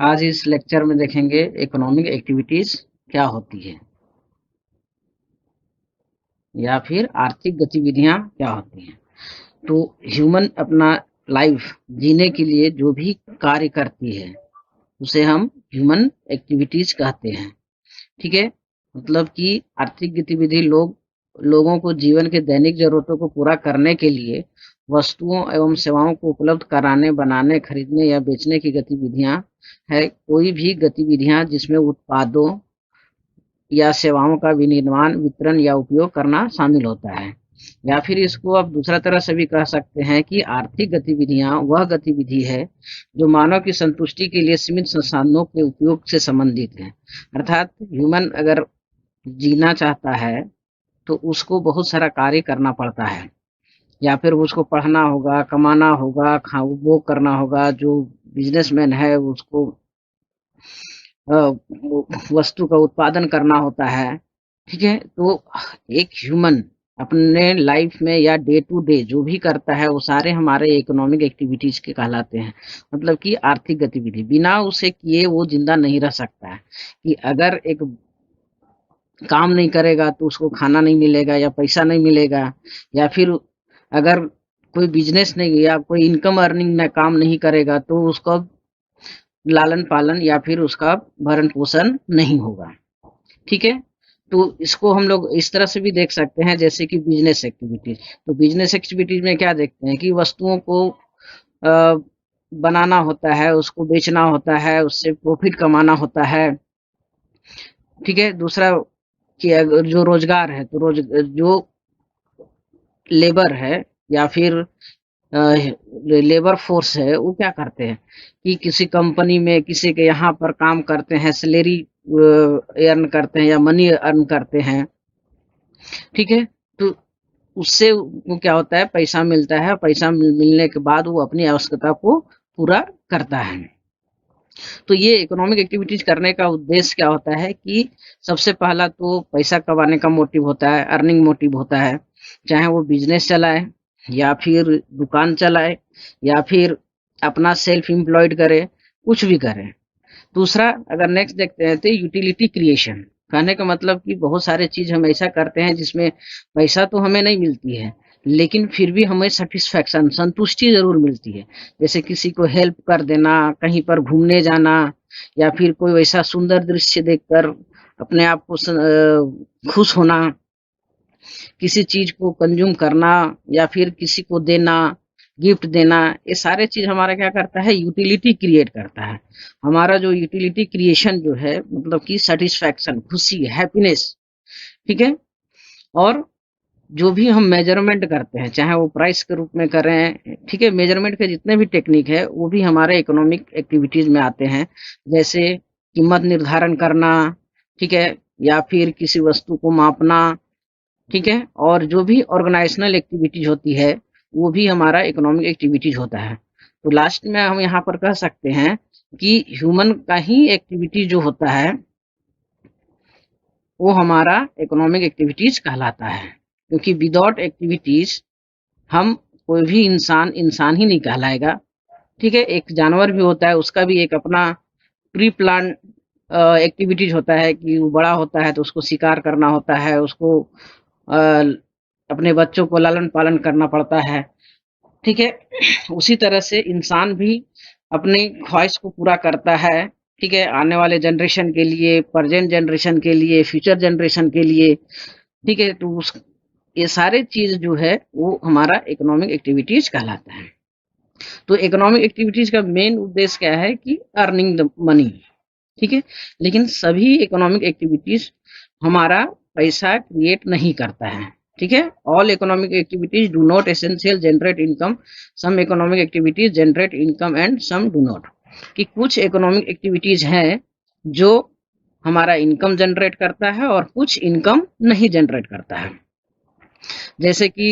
आज इस लेक्चर में देखेंगे इकोनॉमिक एक्टिविटीज क्या होती है या फिर आर्थिक गतिविधियां क्या होती हैं। तो ह्यूमन अपना लाइफ जीने के लिए जो भी कार्य करती है उसे हम ह्यूमन एक्टिविटीज कहते हैं। ठीक है, मतलब कि आर्थिक गतिविधि लोगों को जीवन के दैनिक जरूरतों को पूरा करने के लिए वस्तुओं एवं सेवाओं को उपलब्ध कराने, बनाने, खरीदने या बेचने की गतिविधियां है। कोई भी गतिविधियां जिसमें उत्पादों या सेवाओं का विनिर्माण, वितरण या उपयोग करना शामिल होता है। या फिर इसको आप दूसरा तरह से भी कह सकते हैं कि आर्थिक गतिविधियां वह गतिविधि है जो मानव की संतुष्टि के लिए सीमित संसाधनों के उपयोग से संबंधित है। अर्थात ह्यूमन अगर जीना चाहता है तो उसको बहुत सारा कार्य करना पड़ता है, या फिर उसको पढ़ना होगा, कमाना होगा, वो करना होगा। जो बिजनेसमैन है उसको वस्तु का उत्पादन करना होता है। ठीक है, तो एक ह्यूमन अपने लाइफ में या डे टू डे जो भी करता है वो सारे हमारे इकोनॉमिक एक्टिविटीज के कहलाते हैं। मतलब कि आर्थिक गतिविधि बिना उसे किए वो जिंदा नहीं रह सकता है। कि अगर एक काम नहीं करेगा तो उसको खाना नहीं मिलेगा या पैसा नहीं मिलेगा, या फिर अगर कोई बिजनेस नहीं या कोई इनकम अर्निंग में काम नहीं करेगा तो उसका लालन पालन या फिर उसका भरण पोषण नहीं होगा। ठीक है, तो इसको हम लोग इस तरह से भी देख सकते हैं जैसे कि बिजनेस एक्टिविटीज। तो बिजनेस एक्टिविटीज में क्या देखते हैं कि वस्तुओं को बनाना होता है, उसको बेचना होता है, उससे प्रॉफिट कमाना होता है। ठीक है, दूसरा कि अगर जो रोजगार है तो जो लेबर है या फिर लेबर फोर्स है वो क्या करते हैं कि किसी कंपनी में किसी के यहाँ पर काम करते हैं, सैलरी अर्न करते हैं या मनी अर्न करते हैं। ठीक है, तो उससे वो क्या होता है, पैसा मिलता है। पैसा मिलने के बाद वो अपनी आवश्यकता को पूरा करता है। तो ये इकोनॉमिक एक्टिविटीज करने का उद्देश्य क्या होता है कि सबसे पहला तो पैसा कमाने का मोटिव होता है, अर्निंग मोटिव होता है। चाहे वो बिजनेस चलाए या फिर दुकान चलाए या फिर अपना सेल्फ एम्प्लॉयड करे, कुछ भी करे। दूसरा अगर नेक्स्ट देखते हैं तो यूटिलिटी क्रिएशन। कहने का मतलब कि बहुत सारे चीज हम ऐसा करते हैं जिसमें पैसा तो हमें नहीं मिलती है लेकिन फिर भी हमें सेटिस्फैक्शन, संतुष्टि जरूर मिलती है। जैसे किसी को हेल्प कर देना, कहीं पर घूमने जाना, या फिर कोई वैसा सुंदर दृश्य देखकर अपने आप को खुश होना, किसी चीज को कंज्यूम करना या फिर किसी को देना, गिफ्ट देना। ये सारे चीज हमारा क्या करता है, यूटिलिटी क्रिएट करता है। हमारा जो यूटिलिटी क्रिएशन जो है मतलब कि सेटिस्फैक्शन, खुशी, हैप्पीनेस। ठीक है, और जो भी हम मेजरमेंट करते हैं चाहे वो प्राइस के रूप में करें, ठीक है, मेजरमेंट के जितने भी टेक्निक है वो भी हमारे इकोनॉमिक एक्टिविटीज में आते हैं। जैसे कीमत निर्धारण करना, ठीक है, या फिर किसी वस्तु को मापना। ठीक है, और जो भी ऑर्गेनाइजेशनल एक्टिविटीज होती है वो भी हमारा इकोनॉमिक एक्टिविटीज होता है। तो लास्ट में हम यहाँ पर कह सकते हैं कि ह्यूमन का ही एक्टिविटी जो होता है वो हमारा इकोनॉमिक एक्टिविटीज कहलाता है। क्योंकि विदाउट एक्टिविटीज हम कोई भी इंसान ही नहीं कहलाएगा। ठीक है, एक जानवर भी होता है, उसका भी एक अपना प्री प्लान एक्टिविटीज होता है कि वो बड़ा होता है तो उसको शिकार करना होता है, उसको अपने बच्चों को लालन पालन करना पड़ता है। ठीक है, उसी तरह से इंसान भी अपनी ख्वाहिश को पूरा करता है। ठीक है, आने वाले जनरेशन के लिए, प्रेजेंट जनरेशन के लिए, फ्यूचर जनरेशन के लिए। ठीक है, तो ये सारे चीज जो है वो हमारा इकोनॉमिक एक्टिविटीज कहलाता है। तो इकोनॉमिक एक्टिविटीज का मेन उद्देश्य क्या है कि अर्निंग द मनी। ठीक है, लेकिन सभी इकोनॉमिक एक्टिविटीज हमारा पैसा क्रिएट नहीं करता है। ठीक है, all economic activities do not essential generate income, some economic activities generate income and some do not. कि कुछ इकोनॉमिक एक्टिविटीज हैं जो हमारा इनकम जनरेट करता है और कुछ इनकम नहीं जनरेट करता है। जैसे कि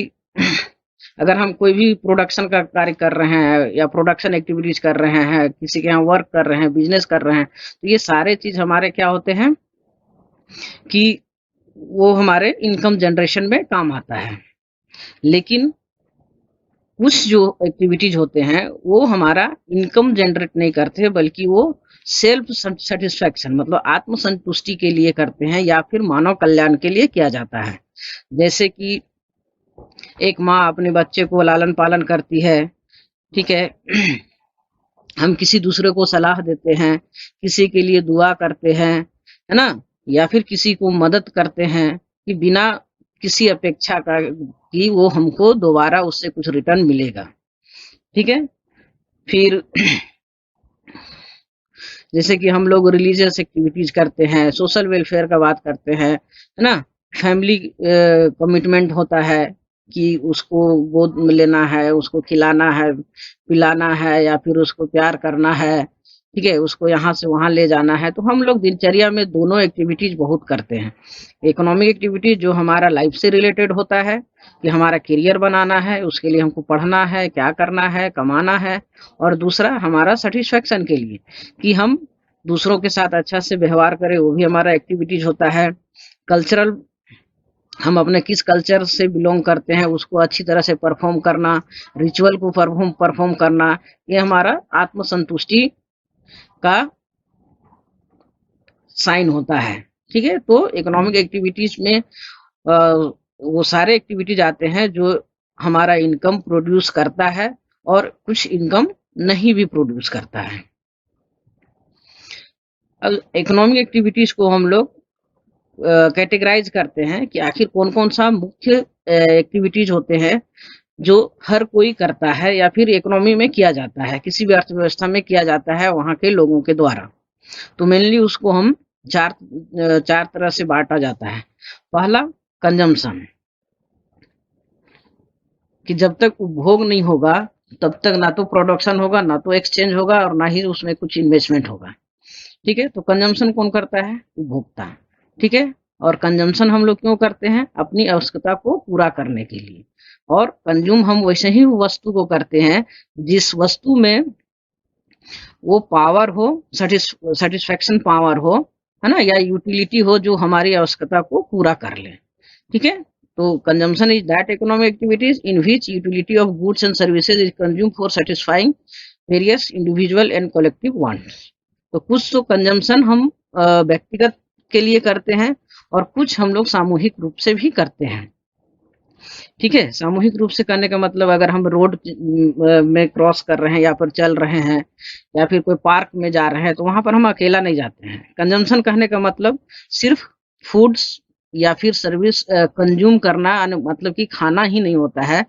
अगर हम कोई भी प्रोडक्शन का कार्य कर रहे हैं या प्रोडक्शन एक्टिविटीज कर रहे हैं, किसी के यहाँ वर्क कर रहे हैं, बिजनेस कर रहे हैं, तो ये सारे चीज हमारे क्या होते हैं कि वो हमारे इनकम जनरेशन में काम आता है। लेकिन कुछ जो एक्टिविटीज होते हैं वो हमारा इनकम जनरेट नहीं करते, बल्कि वो सेल्फ सेटिस्फैक्शन मतलब आत्म संतुष्टि के लिए करते हैं या फिर मानव कल्याण के लिए किया जाता है। जैसे कि एक माँ अपने बच्चे को लालन पालन करती है, ठीक है। हम किसी दूसरे को सलाह देते हैं, किसी के लिए दुआ करते हैं, है ना, या फिर किसी को मदद करते हैं कि बिना किसी अपेक्षा का कि वो हमको दोबारा उससे कुछ रिटर्न मिलेगा, ठीक है। फिर जैसे कि हम लोग रिलीजियस एक्टिविटीज करते हैं, सोशल वेलफेयर का बात करते हैं, है ना, फैमिली कमिटमेंट होता है कि उसको गोद में लेना है, उसको खिलाना है, पिलाना है या फिर उसको प्यार करना है, ठीक है, उसको यहाँ से वहाँ ले जाना है। तो हम लोग दिनचर्या में दोनों एक्टिविटीज बहुत करते हैं। इकोनॉमिक एक्टिविटीज जो हमारा लाइफ से रिलेटेड होता है कि हमारा करियर बनाना है, उसके लिए हमको पढ़ना है, क्या करना है, कमाना है। और दूसरा हमारा सेटिस्फेक्शन के लिए कि हम दूसरों के साथ अच्छा से व्यवहार करें, वो भी हमारा एक्टिविटीज होता है। कल्चरल, हम अपने किस कल्चर से बिलोंग करते हैं उसको अच्छी तरह से परफॉर्म करना, रिचुअल को परफॉर्म करना, ये हमारा आत्मसंतुष्टि का साइन होता है, ठीक है। तो इकोनॉमिक एक्टिविटीज में वो सारे एक्टिविटीज आते हैं जो हमारा इनकम प्रोड्यूस करता है और कुछ इनकम नहीं भी प्रोड्यूस करता है। अब इकोनॉमिक एक्टिविटीज को हम लोग कैटेगराइज करते हैं कि आखिर कौन कौन सा मुख्य एक्टिविटीज होते हैं जो हर कोई करता है या फिर इकोनॉमी में किया जाता है, किसी भी अर्थव्यवस्था में किया जाता है वहां के लोगों के द्वारा। तो मेनली उसको हम चार तरह से बांटा जाता है। पहला, कंजम्पशन, कि जब तक उपभोग नहीं होगा तब तक ना तो प्रोडक्शन होगा, ना तो एक्सचेंज होगा और ना ही उसमें कुछ इन्वेस्टमेंट होगा, ठीक है। तो कंजम्पशन कौन करता है? उपभोक्ता, ठीक है। और कंजम्पशन हम लोग क्यों करते हैं? अपनी आवश्यकता को पूरा करने के लिए। और कंज्यूम हम वैसे ही वस्तु को करते हैं जिस वस्तु में वो पावर हो, सेटिस्फेक्शन पावर हो, है ना, या यूटिलिटी हो जो हमारी आवश्यकता को पूरा कर ले, ठीक है। तो consumption is that economic activities in which utility of goods and services is consume for satisfying various individual and collective wants. तो कुछ तो कंजम्पशन हम व्यक्तिगत के लिए करते हैं और कुछ हम लोग सामूहिक रूप से भी करते हैं, ठीक है। सामूहिक रूप से करने का मतलब अगर हम रोड में क्रॉस कर रहे हैं या फिर चल रहे हैं या फिर कोई पार्क में जा रहे हैं तो वहां पर हम अकेला नहीं जाते हैं। कंजम्पशन कहने का मतलब सिर्फ फूड्स या फिर सर्विस कंज्यूम करना, मतलब कि खाना ही नहीं होता है,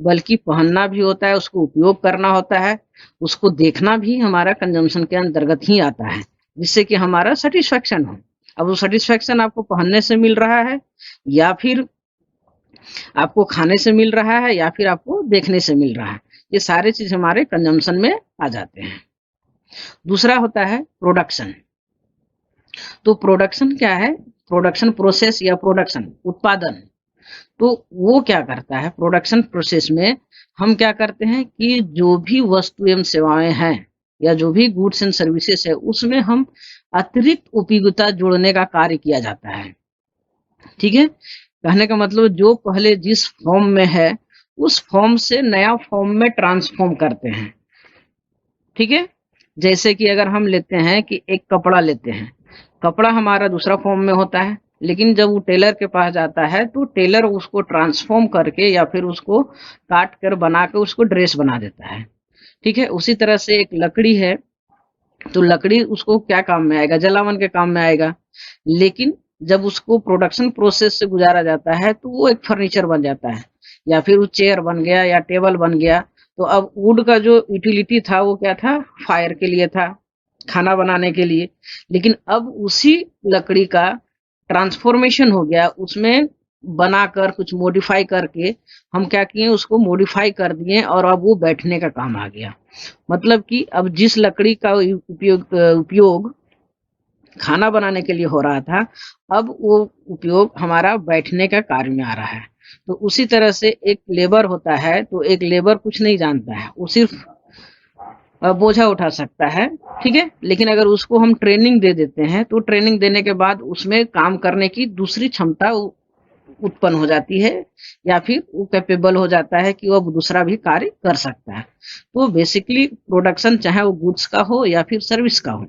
बल्कि पहनना भी होता है, उसको उपयोग करना होता है, उसको देखना भी हमारा कंजम्पशन के अंतर्गत ही आता है, जिससे कि हमारा सेटिस्फेक्शन हो। अब वो सेटिस्फेक्शन आपको पहनने से मिल रहा है या फिर आपको खाने से मिल रहा है या फिर आपको देखने से मिल रहा है, ये सारे चीज हमारे कंजम्पशन में आ जाते हैं। दूसरा होता है प्रोडक्शन। तो प्रोडक्शन क्या है? प्रोडक्शन प्रोसेस या प्रोडक्शन उत्पादन। तो वो क्या करता है? प्रोडक्शन प्रोसेस में हम क्या करते हैं कि जो भी वस्तु एवं सेवाएं हैं या जो भी गुड्स एंड सर्विसेज है उसमें हम अतिरिक्त उपयोगिता जोड़ने का कार्य किया जाता है, ठीक है। कहने का मतलब जो पहले जिस फॉर्म में है उस फॉर्म से नया फॉर्म में ट्रांसफॉर्म करते हैं, ठीक है। जैसे कि अगर हम लेते हैं कि एक कपड़ा लेते हैं, कपड़ा हमारा दूसरा फॉर्म में होता है, लेकिन जब वो टेलर के पास जाता है तो टेलर उसको ट्रांसफॉर्म करके या फिर उसको काट कर बना के उसको ड्रेस बना देता है, ठीक है। उसी तरह से एक लकड़ी है, तो लकड़ी उसको क्या काम में आएगा? जलावन के काम में आएगा। लेकिन जब उसको प्रोडक्शन प्रोसेस से गुजारा जाता है तो वो एक फर्नीचर बन जाता है या फिर वो चेयर बन गया या टेबल बन गया। तो अब वुड का जो यूटिलिटी था वो क्या था? फायर के लिए था, खाना बनाने के लिए। लेकिन अब उसी लकड़ी का ट्रांसफॉर्मेशन हो गया, उसमें बनाकर कुछ मॉडिफाई करके हम क्या किए? उसको मॉडिफाई कर दिए और अब वो बैठने का काम आ गया। मतलब कि अब जिस लकड़ी का उपयोग खाना बनाने के लिए हो रहा था, अब वो उपयोग हमारा बैठने का कार्य में आ रहा है। तो उसी तरह से एक लेबर होता है, तो एक लेबर कुछ नहीं जानता है, वो सिर्फ बोझा उठा सकता है, ठीक है। लेकिन अगर उसको हम ट्रेनिंग दे देते हैं तो ट्रेनिंग देने के बाद उसमें काम करने की दूसरी क्षमता उत्पन्न हो जाती है या फिर वो कैपेबल हो जाता है कि वो अब दूसरा भी कार्य कर सकता है। तो बेसिकली प्रोडक्शन चाहे वो गुड्स का हो या फिर सर्विस का हो,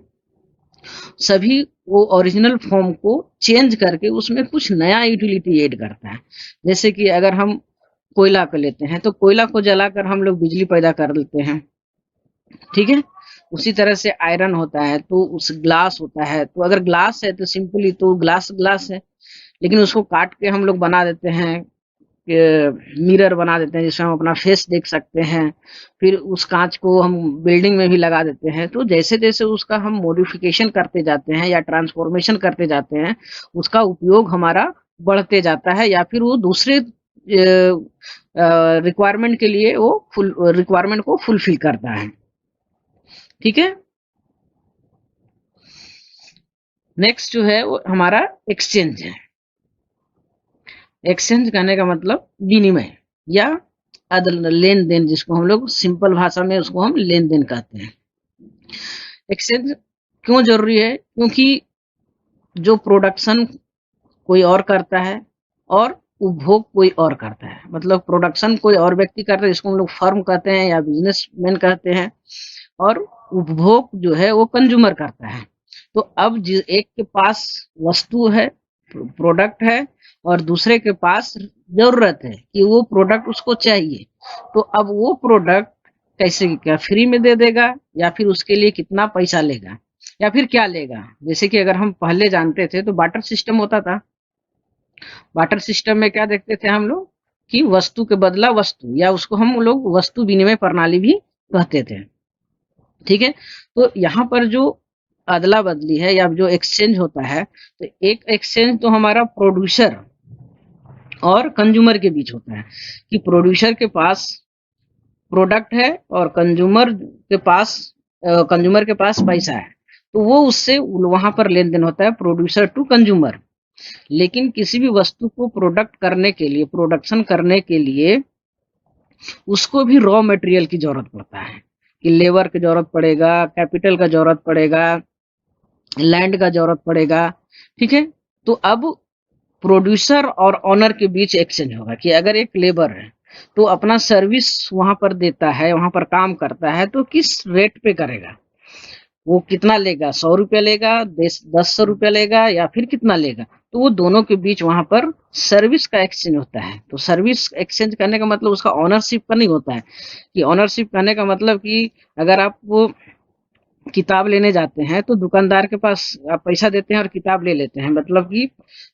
सभी वो ओरिजिनल फॉर्म को चेंज करके उसमें कुछ नया यूटिलिटी ऐड करता है। जैसे कि अगर हम कोयला को लेते हैं तो कोयला को जलाकर हम लोग बिजली पैदा कर लेते हैं, ठीक है। उसी तरह से आयरन होता है तो उस ग्लास होता है, तो अगर ग्लास है तो सिंपली तो ग्लास ग्लास है, लेकिन उसको काट के हम लोग बना देते हैं, मिरर बना देते हैं जिसमें हम अपना फेस देख सकते हैं। फिर उस कांच को हम बिल्डिंग में भी लगा देते हैं। तो जैसे जैसे उसका हम मॉडिफिकेशन करते जाते हैं या ट्रांसफॉर्मेशन करते जाते हैं, उसका उपयोग हमारा बढ़ते जाता है या फिर वो दूसरे रिक्वायरमेंट के लिए वो रिक्वायरमेंट को फुलफिल करता है, ठीक है। नेक्स्ट जो है वो हमारा एक्सचेंज है। एक्सचेंज कहने का मतलब विनिमय या लेन देन, जिसको हम लोग सिंपल भाषा में उसको हम लेन देन कहते हैं। एक्सचेंज क्यों जरूरी है? क्योंकि जो प्रोडक्शन कोई और करता है और उपभोग कोई और करता है। मतलब प्रोडक्शन कोई और व्यक्ति करता है जिसको हम लोग फर्म कहते हैं या बिजनेसमैन कहते हैं, और उपभोग जो है वो कंज्यूमर करता है। तो अब एक के पास वस्तु है, प्रोडक्ट है, और दूसरे के पास जरूरत है कि वो प्रोडक्ट उसको चाहिए, तो अब वो प्रोडक्ट कैसे, क्या फ्री में दे देगा या फिर उसके लिए कितना पैसा लेगा या फिर क्या लेगा। जैसे कि अगर हम पहले जानते थे तो बार्टर सिस्टम होता था। बार्टर सिस्टम में क्या देखते थे हम लोग कि वस्तु के बदला वस्तु, या उसको हम लोग वस्तु विनिमय प्रणाली भी कहते थे, ठीक है। तो यहाँ पर जो अदला बदली है या जो एक्सचेंज होता है, तो एक एक्सचेंज तो हमारा प्रोड्यूसर और कंज्यूमर के बीच होता है कि प्रोड्यूसर के पास प्रोडक्ट है और कंज्यूमर के पास पैसा है, तो वो उससे वहां पर लेन देन होता है, प्रोड्यूसर टू कंज्यूमर। लेकिन किसी भी वस्तु को प्रोडक्ट करने के लिए, प्रोडक्शन करने के लिए उसको भी रॉ मटेरियल की जरूरत पड़ता है कि लेबर की जरूरत पड़ेगा, कैपिटल का जरूरत पड़ेगा, लैंड का जरूरत पड़ेगा, ठीक है। तो अब प्रोड्यूसर और ऑनर के बीच एक्सचेंज होगा कि अगर एक लेबर है तो अपना सर्विस वहां पर देता है, वहां पर काम करता है, तो किस रेट पे करेगा, वो कितना लेगा, 100 रुपया लेगा, 10 रुपया लेगा या फिर कितना लेगा। तो वो दोनों के बीच वहां पर सर्विस का एक्सचेंज होता है। तो सर्विस एक्सचेंज करने का मतलब उसका ऑनरशिप का नहीं होता है कि ऑनरशिप करने का मतलब कि अगर आप वो किताब लेने जाते हैं तो दुकानदार के पास आप पैसा देते हैं और किताब ले लेते हैं, मतलब कि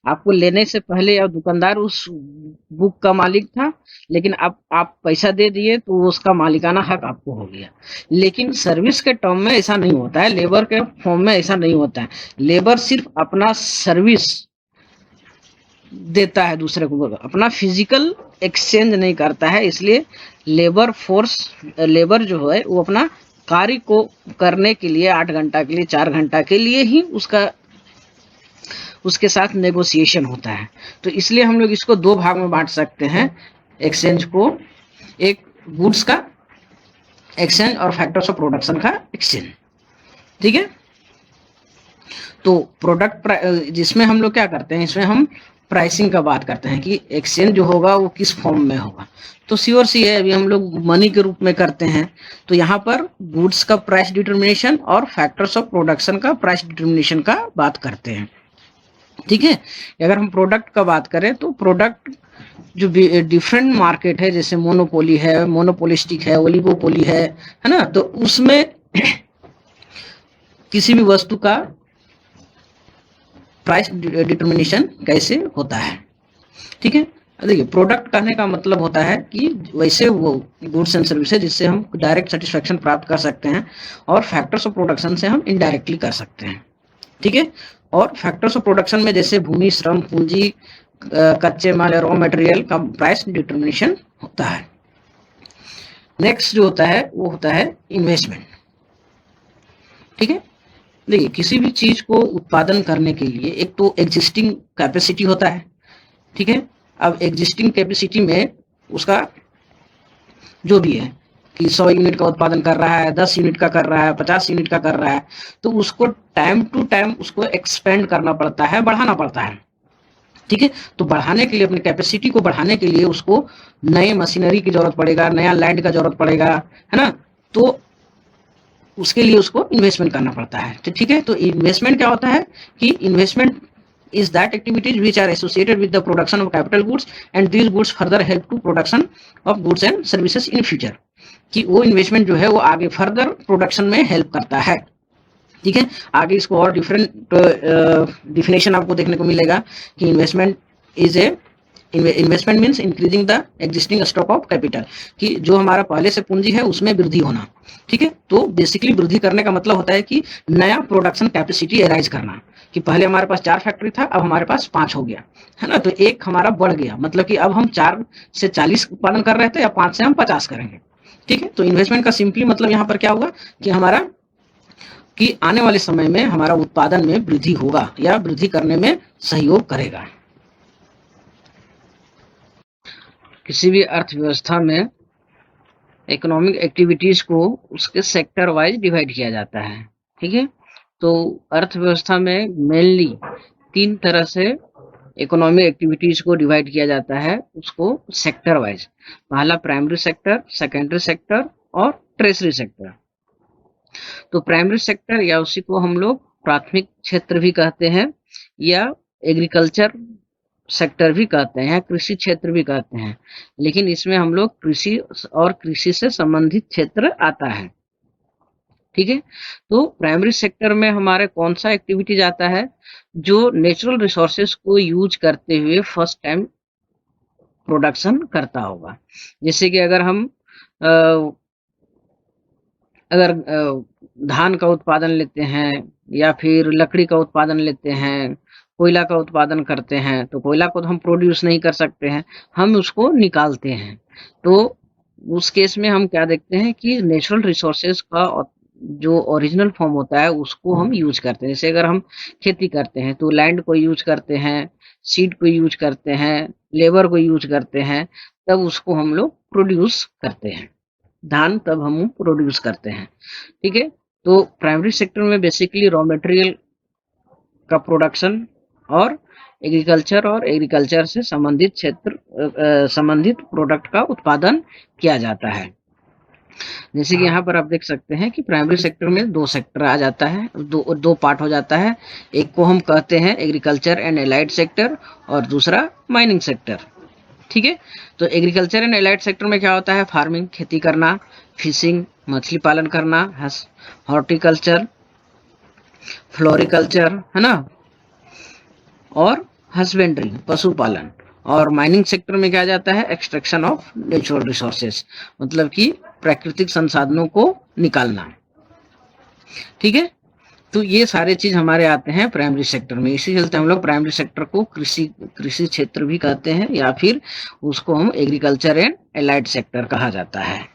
आपको लेने से पहले अब दुकानदार उस बुक का मालिक था, लेकिन अब आप पैसा दे दिए तो उसका मालिकाना हक आपको हो गया। लेकिन सर्विस के टर्म में ऐसा नहीं होता है, लेबर के फॉर्म में ऐसा नहीं होता है। लेबर सिर्फ अपना सर्विस देता है दूसरे को, अपना फिजिकल एक्सचेंज नहीं करता है। इसलिए लेबर जो है वो अपना कार्य को करने के लिए 8 घंटा के लिए, 4 घंटा के लिए ही उसके साथ नेगोशिएशन होता है। तो इसलिए हम लोग इसको दो भाग में बांट सकते हैं एक्सचेंज को, एक गुड्स का एक्सचेंज और फैक्टर्स ऑफ प्रोडक्शन का एक्सचेंज, ठीक है। तो प्रोडक्ट जिसमें हम लोग क्या करते हैं, इसमें हम प्राइसिंग का बात करते हैं कि एक्सचेंज जो होगा वो किस फॉर्म में होगा। तो श्योर सी है, अभी हम लोग मनी के रूप में करते हैं, तो यहाँ पर गुड्स का प्राइस डिटर्मिनेशन और फैक्टर्स ऑफ प्रोडक्शन का प्राइस डिटर्मिनेशन का बात करते हैं, ठीक है। अगर हम प्रोडक्ट का बात करें तो प्रोडक्ट जो डिफरेंट मार्केट है, जैसे मोनोपोली है, मोनोपोलिस्टिक है, ओलिगोपोली है ना, तो उसमें किसी भी वस्तु का प्राइस डिटर्मिनेशन कैसे होता है, ठीक है। देखिए, प्रोडक्ट कहने का मतलब होता है कि वैसे वो गुड्स एंड सर्विस है जिससे हम डायरेक्ट सेटिस्फैक्शन प्राप्त कर सकते हैं, और फैक्टर्स ऑफ प्रोडक्शन से हम इनडायरेक्टली कर सकते हैं, ठीक है। और फैक्टर्स ऑफ प्रोडक्शन में जैसे भूमि, श्रम, पूंजी, कच्चे माल, रॉ मटेरियल का प्राइस डिटर्मिनेशन होता है। नेक्स्ट जो होता है वो होता है इन्वेस्टमेंट, ठीक है। देखिए, किसी भी चीज को उत्पादन करने के लिए एक तो एग्जिस्टिंग कैपेसिटी होता है, ठीक है। अब एग्जिस्टिंग कैपेसिटी में उसका जो भी है कि 100 यूनिट का उत्पादन कर रहा है, 10 यूनिट का कर रहा है, 50 यूनिट का कर रहा है, तो उसको टाइम टू टाइम उसको एक्सपेंड करना पड़ता है, बढ़ाना पड़ता है, ठीक है। तो बढ़ाने के लिए, अपनी कैपेसिटी को बढ़ाने के लिए उसको नए मशीनरी की जरूरत पड़ेगा, नया लैंड का जरूरत पड़ेगा, है ना। तो उसके लिए उसको इन्वेस्टमेंट करना पड़ता है। तो ठीक है, तो इन्वेस्टमेंट क्या होता है कि investment is that activities which are associated with the production of capital goods and these goods further help to production of goods and services in future, कि वो इन्वेस्टमेंट जो है वो आगे फर्दर प्रोडक्शन में हेल्प करता है। ठीक है, आगे इसको और डिफरेंट डिफिनेशन आपको देखने को मिलेगा कि investment is a investment means increasing the existing stock of capital, कि जो हमारा पहले से पूंजी है उसमें वृद्धि होना। ठीक है, तो बेसिकली वृद्धि करने का मतलब होता है कि नया प्रोडक्शन कैपेसिटी एराइज करना, कि पहले हमारे पास 4 फैक्ट्री था, अब हमारे पास 5 हो गया, है ना। तो एक हमारा बढ़ गया, मतलब कि अब हम 4 से 40 उत्पादन कर रहे थे, या 5 से हम 50 करेंगे। ठीक है, तो इन्वेस्टमेंट का सिंपली मतलब यहाँ पर क्या होगा कि हमारा कि आने वाले समय में हमारा उत्पादन में वृद्धि होगा या वृद्धि करने में सहयोग करेगा। किसी भी अर्थव्यवस्था में इकोनॉमिक एक्टिविटीज को उसके सेक्टर वाइज डिवाइड किया जाता है। ठीक है, तो अर्थव्यवस्था में मेनली 3 तरह से इकोनॉमिक एक्टिविटीज को डिवाइड किया जाता है, उसको सेक्टर वाइज। पहला प्राइमरी सेक्टर, सेकेंडरी सेक्टर और ट्रेजरी सेक्टर। तो प्राइमरी सेक्टर या उसी को हम लोग प्राथमिक क्षेत्र भी कहते हैं, या एग्रीकल्चर सेक्टर भी कहते हैं, या कृषि क्षेत्र भी कहते हैं, लेकिन इसमें हम लोग कृषि और कृषि से संबंधित क्षेत्र आता है। ठीक है, तो प्राइमरी सेक्टर में हमारे कौन सा एक्टिविटीज आता है, जो नेचुरल रिसोर्सेज को यूज करते हुए फर्स्ट टाइम प्रोडक्शन करता होगा। जैसे कि अगर हम धान का उत्पादन लेते हैं, या फिर लकड़ी का उत्पादन लेते हैं, कोयला का उत्पादन करते हैं, तो कोयला को तो हम प्रोड्यूस नहीं कर सकते हैं, हम उसको निकालते हैं। तो उस केस में हम क्या देखते हैं कि नेचुरल रिसोर्सेज का जो ओरिजिनल फॉर्म होता है उसको हम यूज करते हैं। जैसे अगर हम खेती करते हैं तो लैंड को यूज करते हैं, सीड को यूज करते हैं, लेबर को यूज करते हैं, तब उसको हम लोग प्रोड्यूस करते हैं, धान तब हम प्रोड्यूस करते हैं। ठीक है, तो प्राइमरी सेक्टर में बेसिकली रॉ मटेरियल का प्रोडक्शन और एग्रीकल्चर और एग्रीकल्चर से संबंधित क्षेत्र संबंधित प्रोडक्ट का उत्पादन किया जाता है। जैसे कि यहाँ पर आप देख सकते हैं कि प्राइमरी सेक्टर में 2 सेक्टर आ जाता है, दो पार्ट हो जाता है। एक को हम कहते हैं एग्रीकल्चर एंड एलाइड सेक्टर और दूसरा माइनिंग सेक्टर। ठीक है, तो एग्रीकल्चर एंड एलाइड सेक्टर में क्या होता है, फार्मिंग खेती करना, फिशिंग मछली पालन करना, हॉर्टिकल्चर, फ्लोरिकल्चर, है ना, और हस्बेंड्री पशुपालन। और माइनिंग सेक्टर में क्या जाता है, एक्सट्रैक्शन ऑफ नेचुरल रिसोर्सेज, मतलब कि प्राकृतिक संसाधनों को निकालना। ठीक है, तो ये सारे चीज हमारे आते हैं प्राइमरी सेक्टर में। इसी चलते हम लोग प्राइमरी सेक्टर को कृषि क्षेत्र भी कहते हैं, या फिर उसको हम एग्रीकल्चर एंड एलाइड सेक्टर कहा जाता है।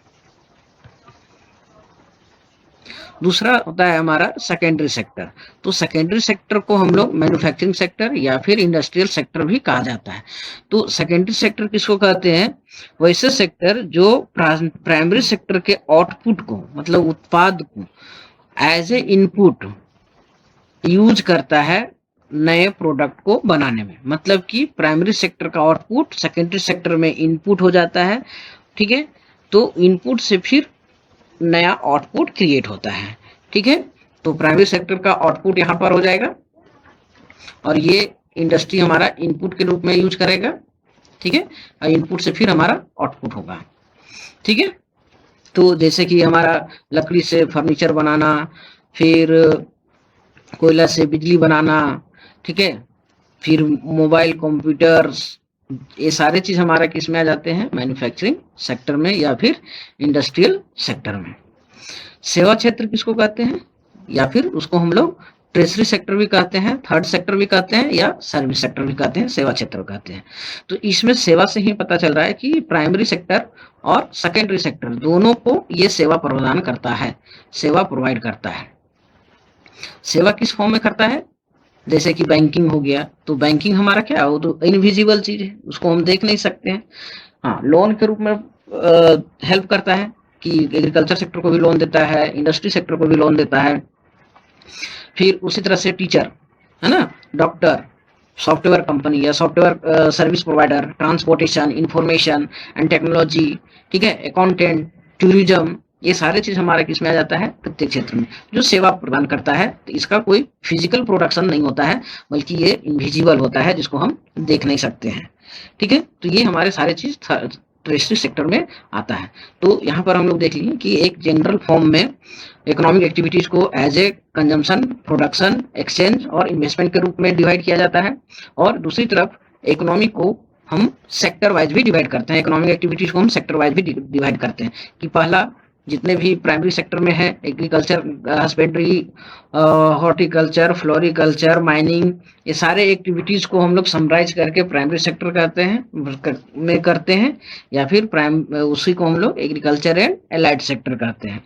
दूसरा होता है हमारा सेकेंडरी सेक्टर। तो सेकेंडरी सेक्टर को हम लोग मैन्युफैक्चरिंग सेक्टर या फिर इंडस्ट्रियल सेक्टर भी कहा जाता है। तो सेकेंडरी सेक्टर किसको कहते हैं, वैसे सेक्टर जो प्राइमरी सेक्टर के आउटपुट को, मतलब उत्पाद को एज ए इनपुट यूज करता है नए प्रोडक्ट को बनाने में। मतलब कि प्राइमरी सेक्टर का आउटपुट सेकेंडरी सेक्टर में इनपुट हो जाता है। ठीक है, तो इनपुट से फिर नया आउटपुट क्रिएट होता है। ठीक है, तो प्राइमरी सेक्टर का आउटपुट यहाँ पर हो जाएगा और ये इंडस्ट्री हमारा इनपुट के रूप में यूज करेगा। ठीक है, और इनपुट से फिर हमारा आउटपुट होगा। ठीक है, तो जैसे कि हमारा लकड़ी से फर्नीचर बनाना, फिर कोयला से बिजली बनाना, ठीक है, फिर मोबाइल कंप्यूटर्स, ये सारे चीज हमारा किस में आ जाते हैं, मैन्युफैक्चरिंग सेक्टर में या फिर इंडस्ट्रियल सेक्टर में। सेवा क्षेत्र किसको कहते हैं, या फिर उसको हम लोग ट्रेजरी सेक्टर भी कहते हैं, थर्ड सेक्टर भी कहते हैं, या सर्विस सेक्टर भी कहते हैं, सेवा क्षेत्र कहते हैं। तो इसमें सेवा से ही पता चल रहा है कि प्राइमरी सेक्टर और सेकेंडरी सेक्टर दोनों को ये सेवा प्रदान करता है, सेवा प्रोवाइड करता है। सेवा किस फॉर्म में करता है, जैसे कि बैंकिंग हो गया, तो बैंकिंग हमारा क्या है, वो तो इनविजिबल चीज है, उसको हम देख नहीं सकते हैं। हाँ, लोन के रूप में हेल्प करता है कि एग्रीकल्चर सेक्टर को भी लोन देता है, इंडस्ट्री सेक्टर को भी लोन देता है। फिर उसी तरह से टीचर, है ना, डॉक्टर, सॉफ्टवेयर कंपनी या software service provider, transportation, information and technology, ठीक है, अकाउंटेंट, टूरिज्म, ये सारे चीज हमारा किस में आ जाता है, प्रत्येक क्षेत्र में जो सेवा प्रदान करता है। तो इसका कोई फिजिकल प्रोडक्शन नहीं होता है, बल्कि ये इनविजिबल होता है, जिसको हम देख नहीं सकते हैं। ठीक है, तो ये हमारे सारे चीज टैक्सेशन सेक्टर में आता है। तो यहाँ पर हम लोग देख लिए कि एक जनरल फॉर्म में इकोनॉमिक एक्टिविटीज को as a consumption, production, exchange और इन्वेस्टमेंट के रूप में डिवाइड किया जाता है। और दूसरी तरफ इकोनॉमी को हम सेक्टर वाइज भी डिवाइड करते हैं, इकोनॉमिक एक्टिविटीज को हम सेक्टर वाइज भी डिवाइड करते हैं कि पहला जितने भी प्राइमरी सेक्टर में है, agriculture, husbandry, horticulture, floriculture, mining, ये सारे एक्टिविटीज को हम लोग समराइज करके प्राइमरी सेक्टर करते हैं या फिर उसी को हम लोग एग्रीकल्चर एंड एलाइड सेक्टर कहते हैं।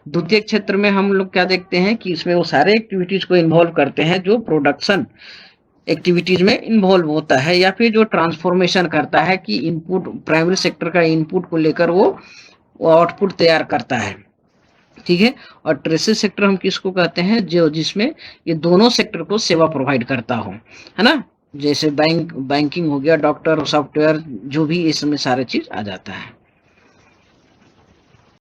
द्वितीय क्षेत्र में हम लोग क्या देखते हैं कि इसमें वो सारे एक्टिविटीज को इन्वॉल्व करते हैं जो प्रोडक्शन एक्टिविटीज में इन्वॉल्व होता है या फिर जो ट्रांसफॉर्मेशन करता है कि इनपुट, प्राइमरी सेक्टर का इनपुट को लेकर वो आउटपुट तैयार करता है। ठीक है, और टर्शियरी सेक्टर हम किसको कहते हैं, जो जिसमें ये दोनों सेक्टर को सेवा प्रोवाइड करता हो, है ना, जैसे बैंकिंग हो गया, डॉक्टर, सॉफ्टवेयर, जो भी इसमें सारे चीज आ जाता है।